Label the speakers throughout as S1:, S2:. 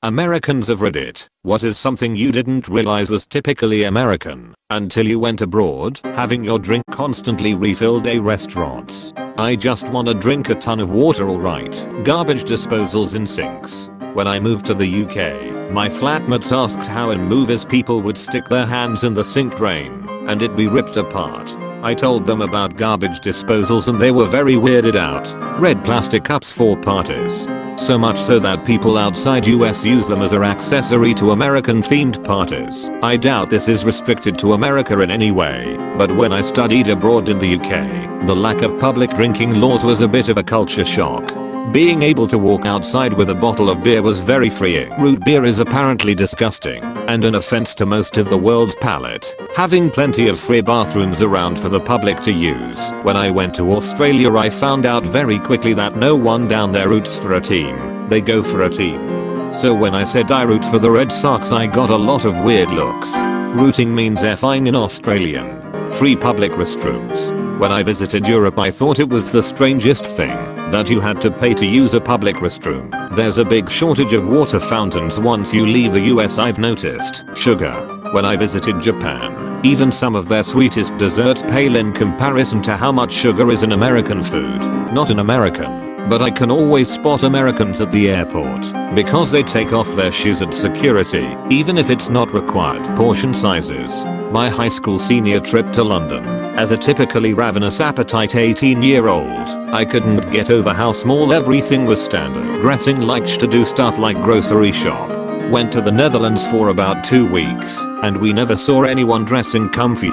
S1: Americans have read it. What is something you didn't realize was typically American until you went abroad? Having your drink constantly refilled at restaurants. I just wanna drink a ton of water, alright. Garbage disposals in sinks. When I moved to the UK, my flatmates asked how in movies people would stick their hands in the sink drain and it'd be ripped apart. I told them about garbage disposals and they were very weirded out. Red plastic cups for parties. So much so that people outside US use them as an accessory to American themed parties. I doubt this is restricted to America in any way, but when I studied abroad in the UK, the lack of public drinking laws was a bit of a culture shock. Being able to walk outside with a bottle of beer was very freeing. Root beer is apparently disgusting and an offense to most of the world's palate. Having plenty of free bathrooms around for the public to use. When I went to Australia, I found out very quickly that no one down there roots for a team. They go for a team. So when I said I root for the Red Sox, I got a lot of weird looks. Rooting means effing in Australian. Free public restrooms. When I visited Europe, I thought it was the strangest thing that you had to pay to use a public restroom. There's a big shortage of water fountains once you leave the US, I've noticed. Sugar. When I visited Japan, even some of their sweetest desserts pale in comparison to how much sugar is in American food. Not an American, but I can always spot Americans at the airport because they take off their shoes at security, even if it's not required. Portion sizes. My high school senior trip to London. As a typically ravenous appetite 18-year-old, I couldn't get over how small everything was. Standard dressing like to do stuff like grocery shop. Went to the Netherlands for about 2 weeks, and we never saw anyone dressing comfy.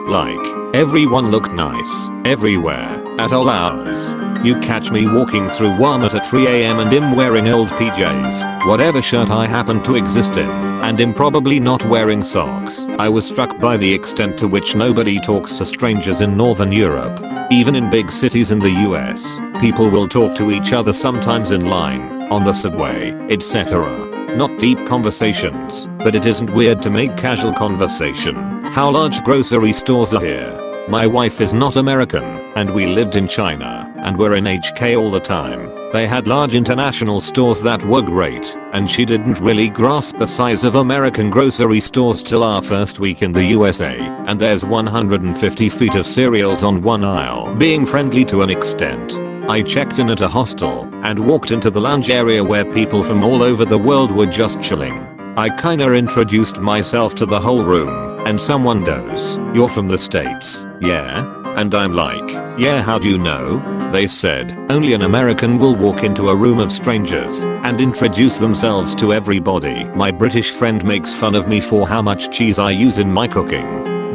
S1: Like, everyone looked nice, everywhere, at all hours. You catch me walking through Walmart at 3 AM and I'm wearing old PJs, whatever shirt I happen to exist in, and I'm probably not wearing socks. I was struck by the extent to which nobody talks to strangers in Northern Europe. Even in big cities in the US, people will talk to each other sometimes in line, on the subway, etc. Not deep conversations, but it isn't weird to make casual conversation. How large grocery stores are here. My wife is not American, and we lived in China, and were in HK all the time. They had large international stores that were great, and she didn't really grasp the size of American grocery stores till our first week in the USA, and there's 150 feet of cereals on one aisle. Being friendly to an extent. I checked in at a hostel, and walked into the lounge area where people from all over the world were just chilling. I kinda introduced myself to the whole room, and someone goes, "You're from the States, yeah?" And I'm like, "Yeah, how do you know?" They said, "Only an American will walk into a room of strangers and introduce themselves to everybody." My British friend makes fun of me for how much cheese I use in my cooking.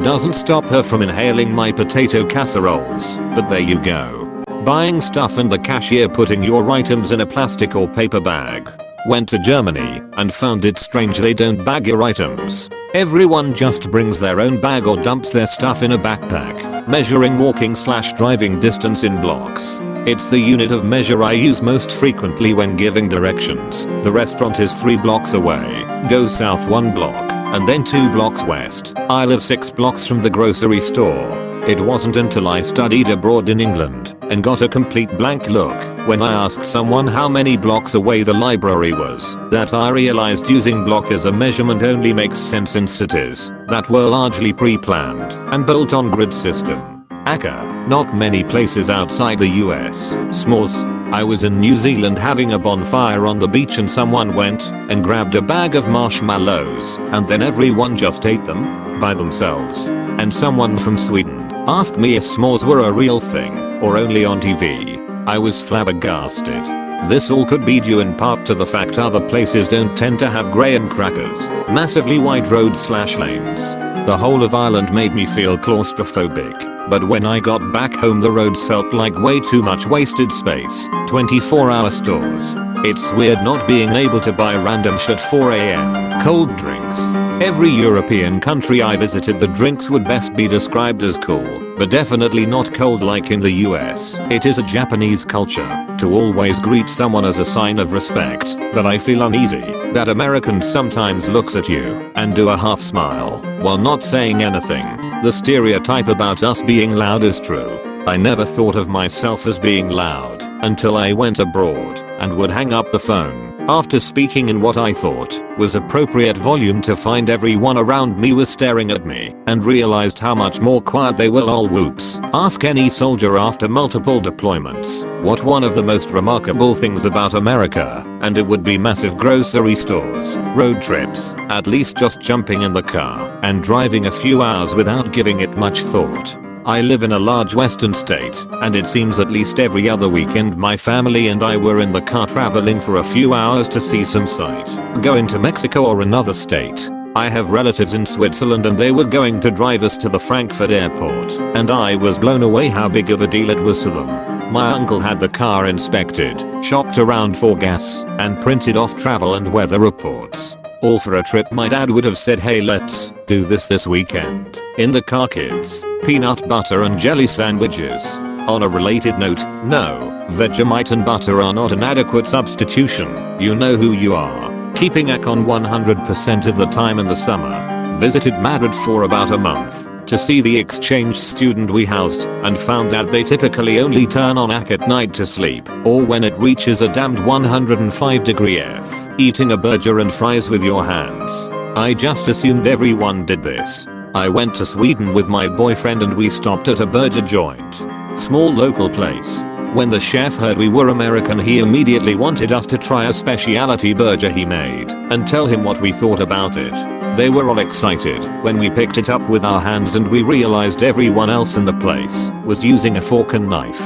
S1: Doesn't stop her from inhaling my potato casseroles, but there you go. Buying stuff and the cashier putting your items in a plastic or paper bag. Went to Germany and found it strange they don't bag your items. Everyone just brings their own bag or dumps their stuff in a backpack, measuring walking/driving distance in blocks. It's the unit of measure I use most frequently when giving directions. The restaurant is 3 blocks away. Go south 1 block, and then 2 blocks west. I live 6 blocks from the grocery store. It wasn't until I studied abroad in England and got a complete blank look when I asked someone how many blocks away the library was that I realized using block as a measurement only makes sense in cities that were largely pre-planned and built on grid system. Aka, not many places outside the US. S'mores. I was in New Zealand having a bonfire on the beach and someone went and grabbed a bag of marshmallows and then everyone just ate them by themselves. And someone from Sweden asked me if s'mores were a real thing or only on TV. I was flabbergasted. This all could be due in part to the fact other places don't tend to have graham crackers, massively wide roads/lanes. The whole of Ireland made me feel claustrophobic, but when I got back home the roads felt like way too much wasted space. 24-hour stores. It's weird not being able to buy random shit 4 AM. Cold drinks. Every European country I visited the drinks would best be described as cool, but definitely not cold like in the US. It is a Japanese culture to always greet someone as a sign of respect, but I feel uneasy that Americans sometimes looks at you and do a half smile while not saying anything. The stereotype about us being loud is true. I never thought of myself as being loud until I went abroad and would hang up the phone After speaking in what I thought was appropriate volume to find everyone around me was staring at me and realized how much more quiet they were. All whoops. Ask any soldier after multiple deployments what one of the most remarkable things about America, and it would be massive grocery stores, road trips, at least just jumping in the car and driving a few hours without giving it much thought. I live in a large western state, and it seems at least every other weekend my family and I were in the car traveling for a few hours to see some sight. Going to Mexico or another state. I have relatives in Switzerland and they were going to drive us to the Frankfurt airport, and I was blown away how big of a deal it was to them. My uncle had the car inspected, shopped around for gas, and printed off travel and weather reports. All for a trip my dad would have said, hey, let's do this weekend. In the car, kids, peanut butter and jelly sandwiches. On a related note, no, Vegemite and butter are not an adequate substitution. You know who you are. Keeping Akon 100% of the time in the summer. Visited Madrid for about a month to see the exchange student we housed, and found that they typically only turn on Ak at night to sleep, or when it reaches a damned 105 F. Eating a burger and fries with your hands. I just assumed everyone did this. I went to Sweden with my boyfriend and we stopped at a burger joint. Small local place. When the chef heard we were American, he immediately wanted us to try a specialty burger he made and tell him what we thought about it. They were all excited when we picked it up with our hands and we realized everyone else in the place was using a fork and knife.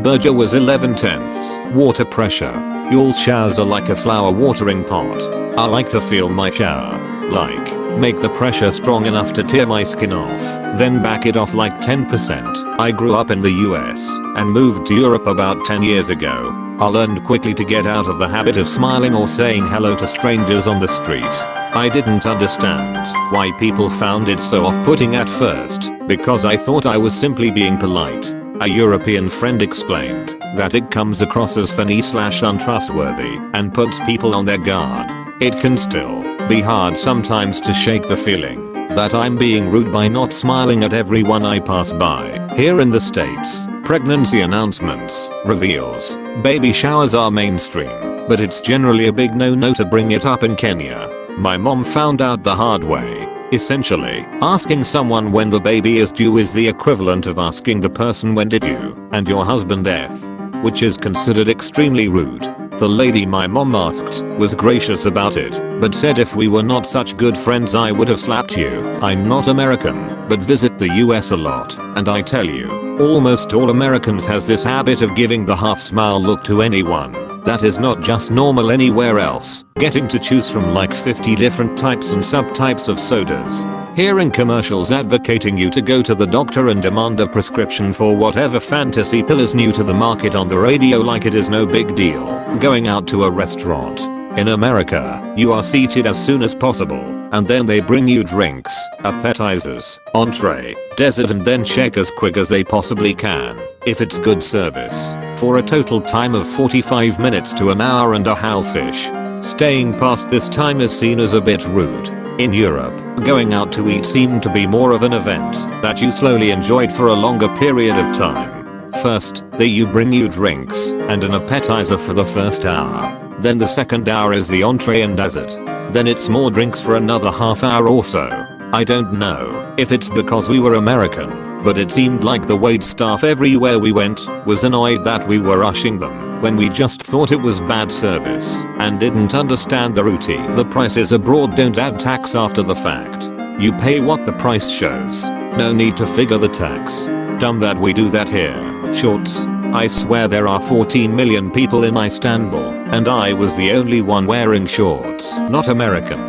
S1: Burger was 11/10 water pressure. Y'all's showers are like a flower watering pot. I like to feel my shower. Like, make the pressure strong enough to tear my skin off, then back it off like 10%. I grew up in the US and moved to Europe about 10 years ago. I learned quickly to get out of the habit of smiling or saying hello to strangers on the street. I didn't understand why people found it so off-putting at first, because I thought I was simply being polite. A European friend explained that it comes across as funny/untrustworthy and puts people on their guard. It can still be hard sometimes to shake the feeling that I'm being rude by not smiling at everyone I pass by. Here in the States, pregnancy announcements, reveals, baby showers are mainstream, but it's generally a big no-no to bring it up in Kenya. My mom found out the hard way. Essentially, asking someone when the baby is due is the equivalent of asking the person when did you and your husband F, which is considered extremely rude. The lady my mom asked was gracious about it, but said if we were not such good friends I would have slapped you. I'm not American, but visit the US a lot, and I tell you, almost all Americans has this habit of giving the half smile look to anyone. That is not just normal anywhere else. Getting to choose from like 50 different types and subtypes of sodas. Hearing commercials advocating you to go to the doctor and demand a prescription for whatever fantasy pill is new to the market on the radio like it is no big deal. Going out to a restaurant. In America, you are seated as soon as possible, and then they bring you drinks, appetizers, entree, dessert, and then check as quick as they possibly can, if it's good service, for a total time of 45 minutes to an hour and a half-ish. Staying past this time is seen as a bit rude. In Europe, going out to eat seemed to be more of an event that you slowly enjoyed for a longer period of time. First, they bring you drinks and an appetizer for the first hour. Then the second hour is the entree and dessert. Then it's more drinks for another half hour or so. I don't know if it's because we were American, but it seemed like the wait staff everywhere we went was annoyed that we were rushing them when we just thought it was bad service and didn't understand the routine. The prices abroad don't add tax after the fact. You pay what the price shows. No need to figure the tax. Dumb that we do that here. Shorts. I swear there are 14 million people in Istanbul, and I was the only one wearing shorts. Not American.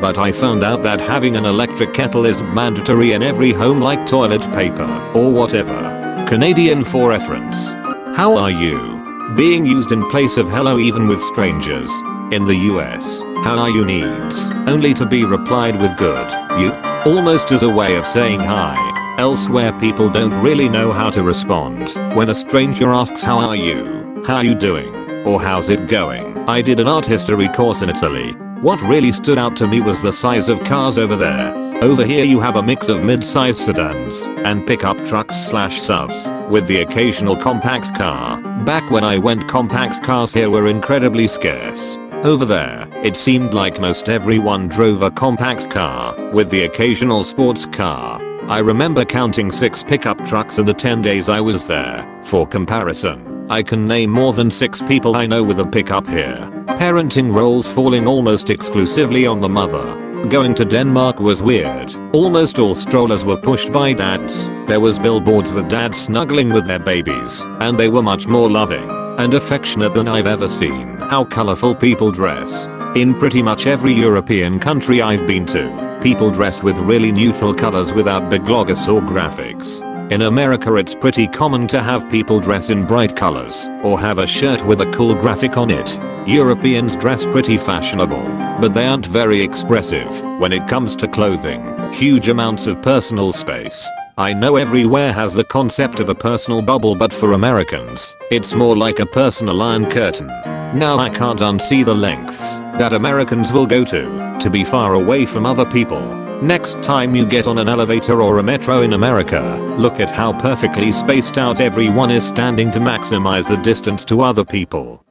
S1: But I found out that having an electric kettle is mandatory in every home like toilet paper or whatever. Canadian for reference. How are you? Being used in place of hello even with strangers. In the US, how are you needs only to be replied with good, you, almost as a way of saying hi. Elsewhere people don't really know how to respond when a stranger asks how are you doing, or how's it going. I did an art history course in Italy. What really stood out to me was the size of cars over there. Over here you have a mix of mid-sized sedans and pickup trucks/SUVs with the occasional compact car. Back when I went, compact cars here were incredibly scarce. Over there, it seemed like most everyone drove a compact car, with the occasional sports car. I remember counting 6 pickup trucks in the 10 days I was there. For comparison, I can name more than 6 people I know with a pickup here. Parenting roles falling almost exclusively on the mother. Going to Denmark was weird. Almost all strollers were pushed by dads. There was billboards with dads snuggling with their babies, and they were much more loving and affectionate than I've ever seen. How colorful people dress. In pretty much every European country I've been to, people dress with really neutral colors without big logos or graphics. In America it's pretty common to have people dress in bright colors, or have a shirt with a cool graphic on it. Europeans dress pretty fashionable, but they aren't very expressive when it comes to clothing. Huge amounts of personal space. I know everywhere has the concept of a personal bubble, but for Americans, it's more like a personal iron curtain. Now I can't unsee the lengths that Americans will go to be far away from other people. Next time you get on an elevator or a metro in America, look at how perfectly spaced out everyone is standing to maximize the distance to other people.